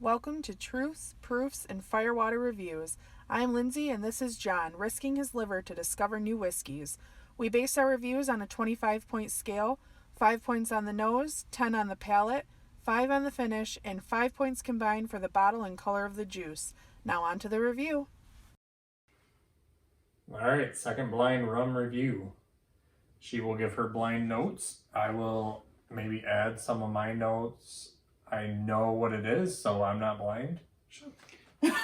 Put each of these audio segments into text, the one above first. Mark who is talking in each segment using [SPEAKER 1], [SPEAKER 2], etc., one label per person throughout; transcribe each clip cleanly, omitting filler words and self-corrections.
[SPEAKER 1] Welcome to Truths, Proofs, and Firewater Reviews. I'm Lindsey and this is John, risking his liver to discover new whiskeys. We base our reviews on a 25-point scale, 5 points on the nose, 10 on the palate, 5 on the finish, and 5 points combined for the bottle and color of the juice. Now on to the review.
[SPEAKER 2] Alright, second blind rum review. She will give her blind notes. I will maybe add some of my notes. I know what it is, so I'm not blind. Get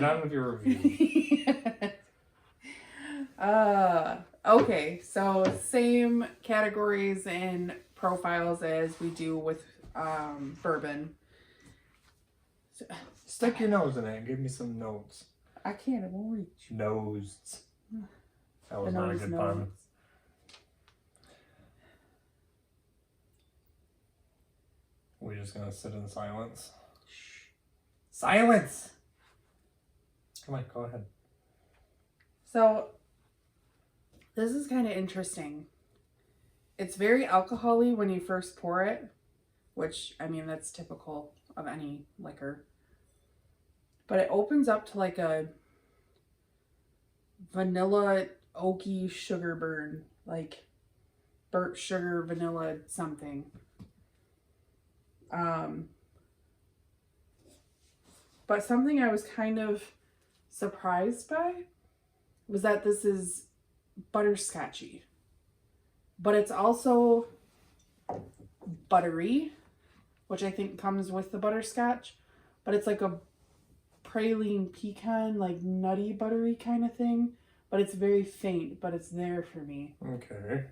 [SPEAKER 2] on with your review.
[SPEAKER 3] Okay, so same categories and profiles as we do with bourbon.
[SPEAKER 2] Stick your nose in it and give me some notes.
[SPEAKER 3] I can't, it won't reach.
[SPEAKER 2] Nose. That was
[SPEAKER 3] The
[SPEAKER 2] not a
[SPEAKER 3] nose
[SPEAKER 2] good
[SPEAKER 3] knows.
[SPEAKER 2] pun. We're just gonna sit in silence. Shh. Silence! Come on, go ahead.
[SPEAKER 3] So, this is kind of interesting. It's very alcohol-y when you first pour it, which, I mean, that's typical of any liquor. But it opens up to like a vanilla oaky sugar burn, like burnt sugar, vanilla something. But something I was kind of surprised by was that this is butterscotchy, but it's also buttery, which I think comes with the butterscotch, but it's like a praline pecan, like nutty buttery kind of thing, but it's very faint, but it's there for me.
[SPEAKER 2] Okay.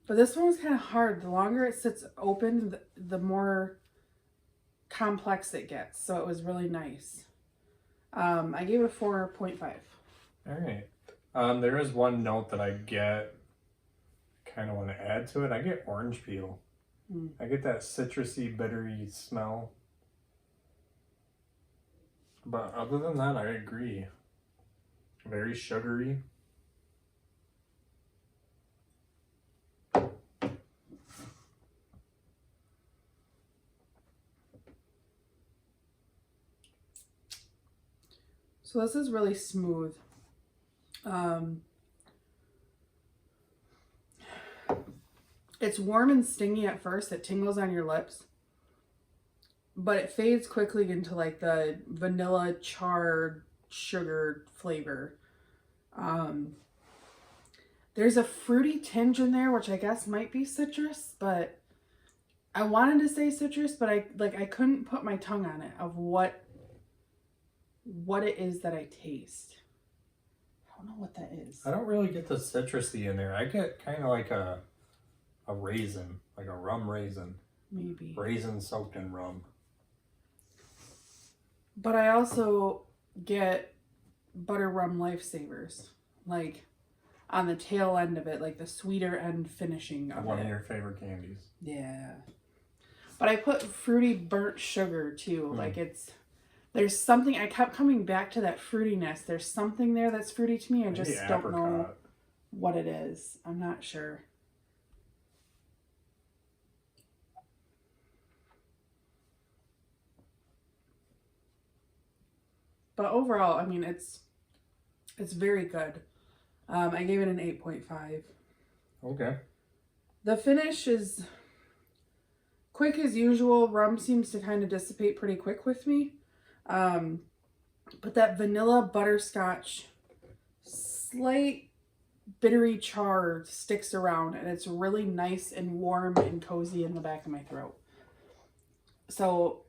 [SPEAKER 3] But this one was kind of hard. The longer it sits open, the more complex it gets. So it was really nice. I gave it a 4.5.
[SPEAKER 2] Alright. There is one note that I get, kind of want to add to it. I get orange peel. I get that citrusy, bittery smell. But other than that, I agree. Very sugary.
[SPEAKER 3] So this is really smooth. It's warm and stingy at first. It tingles on your lips. But it fades quickly into like the vanilla charred sugar flavor. There's a fruity tinge in there, which I guess might be citrus, but I wanted to say citrus, but I couldn't put my tongue on it of what it is that I taste. I don't know what that is.
[SPEAKER 2] I don't really get the citrusy in there. I get kind of like a raisin, like a rum raisin.
[SPEAKER 3] Maybe.
[SPEAKER 2] Raisin soaked in rum.
[SPEAKER 3] But I also get butter rum lifesavers, like on the tail end of it, like the sweeter end finishing of
[SPEAKER 2] One
[SPEAKER 3] it.
[SPEAKER 2] of your favorite candies.
[SPEAKER 3] Yeah. But I put fruity burnt sugar too. Like there's something, I kept coming back to that fruitiness. There's something there that's fruity to me. I just don't know what it is. I'm not sure. But overall, I mean, it's very good. I gave it an 8.5.
[SPEAKER 2] Okay.
[SPEAKER 3] The finish is quick as usual. Rum seems to kind of dissipate pretty quick with me. But that vanilla butterscotch, slight bittery char sticks around, and it's really nice and warm and cozy in the back of my throat. So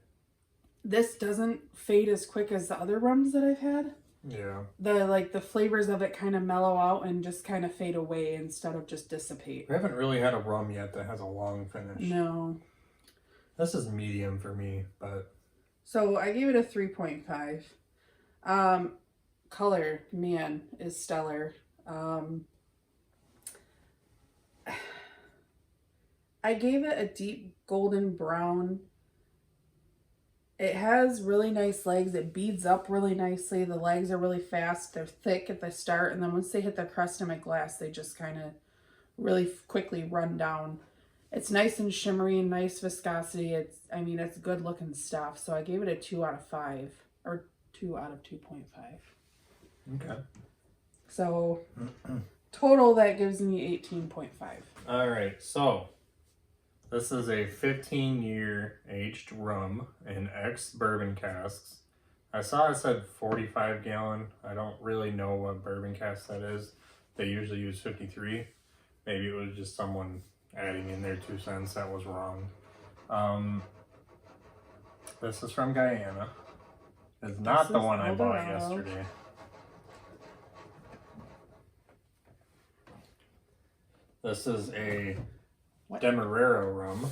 [SPEAKER 3] this doesn't fade as quick as the other rums that I've had.
[SPEAKER 2] Yeah.
[SPEAKER 3] The flavors of it kind of mellow out and just kind of fade away instead of just dissipate.
[SPEAKER 2] We haven't really had a rum yet that has a long finish.
[SPEAKER 3] No.
[SPEAKER 2] This is medium for me, but...
[SPEAKER 3] So I gave it a 3.5. Color, man, is stellar. I gave it a deep golden brown. It has really nice legs. It beads up really nicely. The legs are really fast. They're thick at the start. And then once they hit the crest of my glass, they just kind of really quickly run down. It's nice and shimmery, nice viscosity. It's good looking stuff. So I gave it a 2 out of 5, or 2 out of 2.5.
[SPEAKER 2] Okay.
[SPEAKER 3] So total that gives me 18.5.
[SPEAKER 2] All right, so this is a 15-year aged rum in ex-bourbon casks. I saw it said 45 gallon. I don't really know what bourbon cask that is. They usually use 53. Maybe it was just someone adding in their 2 cents that was wrong. This is from Guyana. It's not the one I bought yesterday. This is a Demerara rum.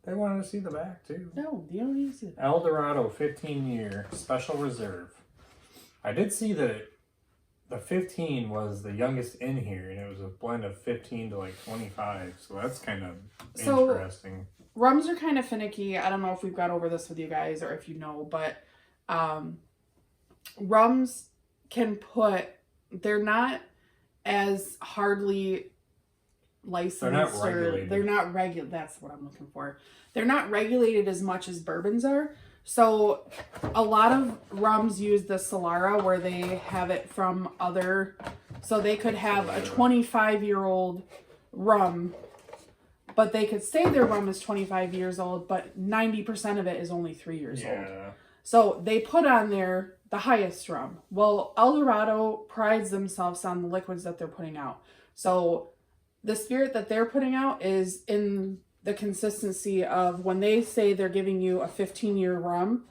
[SPEAKER 2] They wanted to see the back too.
[SPEAKER 3] No, you don't need to see the back.
[SPEAKER 2] El Dorado 15-year special reserve. I did see that the 15 was the youngest in here, and it was a blend of 15 to like 25. So that's kind of interesting.
[SPEAKER 3] Rums are kind of finicky. I don't know if we've got over this with you guys or if you know, but rums they're not as hardly licensed.
[SPEAKER 2] They're not regulated.
[SPEAKER 3] They're not regulated. That's what I'm looking for. They're not regulated as much as bourbons are. So a lot of rums use the Solara where they have it from other. So they could have a 25-year-old rum, but they could say their rum is 25 years old, but 90% of it is only 3 years old. So they put on there the highest rum. Well, El Dorado prides themselves on the liquids that they're putting out. So the spirit that they're putting out is in the consistency of when they say they're giving you a 15-year rum,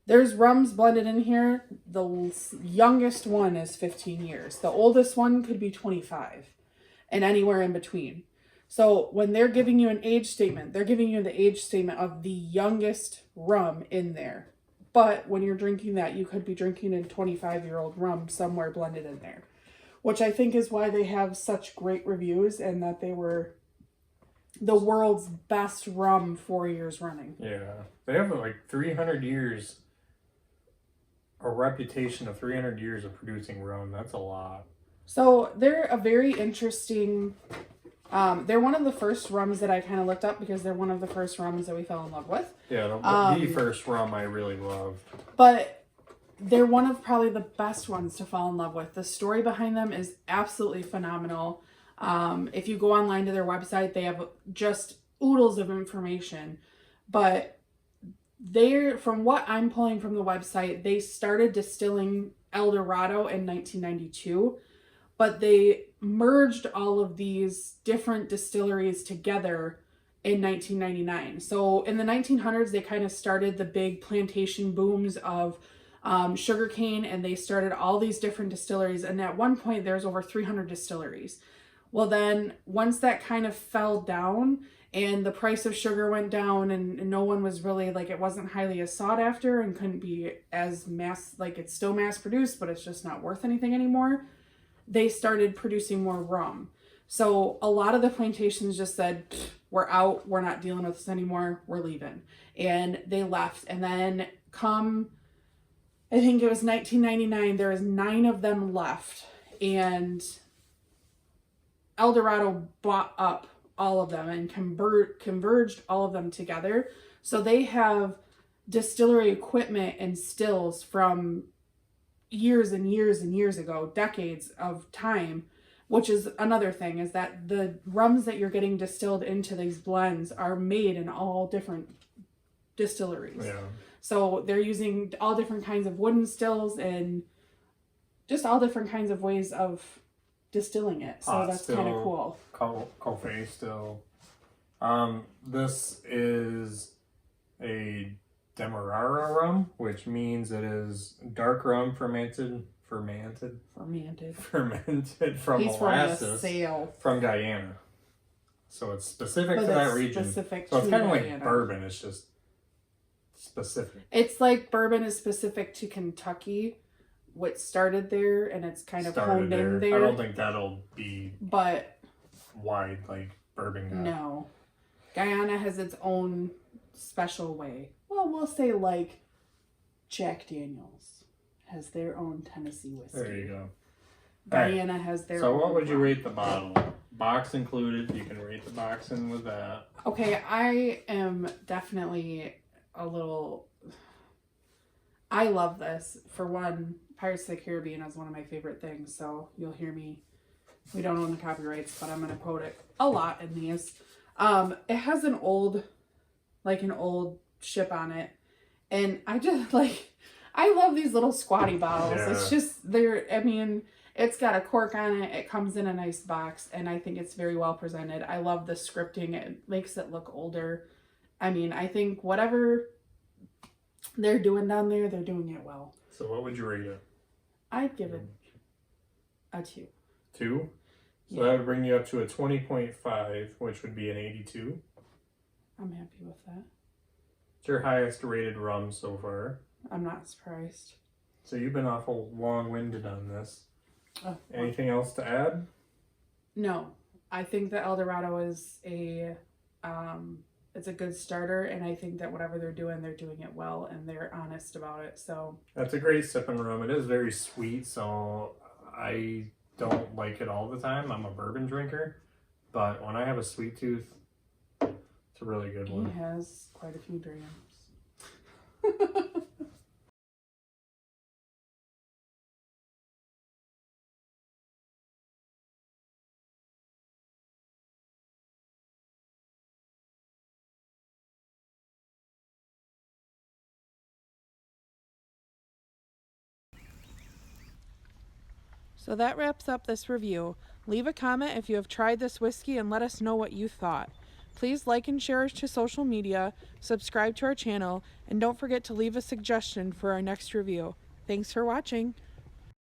[SPEAKER 3] there's rums blended in here. The youngest one is 15 years. The oldest one could be 25 and anywhere in between. So when they're giving you an age statement, they're giving you the age statement of the youngest rum in there. But when you're drinking that, you could be drinking a 25-year-old rum somewhere blended in there, which I think is why they have such great reviews and that they were the world's best rum 4 years running.
[SPEAKER 2] Yeah. They have like 300 years, a reputation of 300 years of producing rum. That's a lot.
[SPEAKER 3] So they're a very interesting, they're one of the first rums that I kind of looked up because they're one of the first rums that we fell in love with.
[SPEAKER 2] Yeah, the first rum I really loved.
[SPEAKER 3] But they're one of probably the best ones to fall in love with. The story behind them is absolutely phenomenal. If you go online to their website, they have just oodles of information. But from what I'm pulling from the website, they started distilling El Dorado in 1992, but they merged all of these different distilleries together in 1999. So in the 1900s, they kind of started the big plantation booms of sugarcane, and they started all these different distilleries. And at one point, there's over 300 distilleries. Well, then once that kind of fell down and the price of sugar went down and no one was really it wasn't highly sought after and couldn't be as it's still mass produced, but it's just not worth anything anymore, they started producing more rum. So a lot of the plantations just said, we're out, we're not dealing with this anymore, we're leaving. And they left. And then I think it was 1999, there was 9 of them left. And El Dorado bought up all of them and converged all of them together. So they have distillery equipment and stills from years and years and years ago, decades of time, which is another thing, is that the rums that you're getting distilled into these blends are made in all different distilleries. Yeah. So they're using all different kinds of wooden stills and just all different kinds of ways of distilling it. So that's kind of cool.
[SPEAKER 2] Coffee still. This is a Demerara rum, which means it is dark rum fermented from molasses from Guyana. So it's specific to that region. So it's kind of like bourbon. It's just specific.
[SPEAKER 3] It's like bourbon is specific to Kentucky. What started there, and it's kind of honed in there.
[SPEAKER 2] I don't think that'll be wide like bourbon got.
[SPEAKER 3] No. Guyana has its own special way. Well, we'll say like Jack Daniels has their own Tennessee whiskey.
[SPEAKER 2] There you go.
[SPEAKER 3] Guyana has their own.
[SPEAKER 2] So what would you rate the bottle? Box included. You can rate the box in with that.
[SPEAKER 3] Okay, I am definitely a little... I love this. For one, Pirates of the Caribbean is one of my favorite things, so you'll hear me. We don't own the copyrights, but I'm going to quote it a lot in these. It has an old ship on it, and I just, like, I love these little squatty bottles.
[SPEAKER 2] Yeah.
[SPEAKER 3] It's just, it's got a cork on it. It comes in a nice box, and I think it's very well presented. I love the scripting. It makes it look older. I mean, I think whatever they're doing down there, they're doing it well.
[SPEAKER 2] So what would you rate it?
[SPEAKER 3] I'd give it a 2.
[SPEAKER 2] 2? So
[SPEAKER 3] Yeah.
[SPEAKER 2] that would bring you up to a 20.5, which would be an 82.
[SPEAKER 3] I'm happy with that.
[SPEAKER 2] It's your highest rated rum so far.
[SPEAKER 3] I'm not surprised.
[SPEAKER 2] So you've been awful long-winded on this.
[SPEAKER 3] Oh,
[SPEAKER 2] Anything else to add?
[SPEAKER 3] no, I think that El Dorado is it's a good starter, and I think that whatever they're doing it well, and they're honest about it. So
[SPEAKER 2] That's a great sipping rum. It is very sweet, so I don't like it all the time. I'm a bourbon drinker, but when I have a sweet tooth, it's a really good
[SPEAKER 3] he
[SPEAKER 2] one.
[SPEAKER 3] has quite a few grams.
[SPEAKER 1] So that wraps up this review. Leave a comment if you have tried this whiskey and let us know what you thought. Please like and share to social media, subscribe to our channel, and don't forget to leave a suggestion for our next review. Thanks for watching.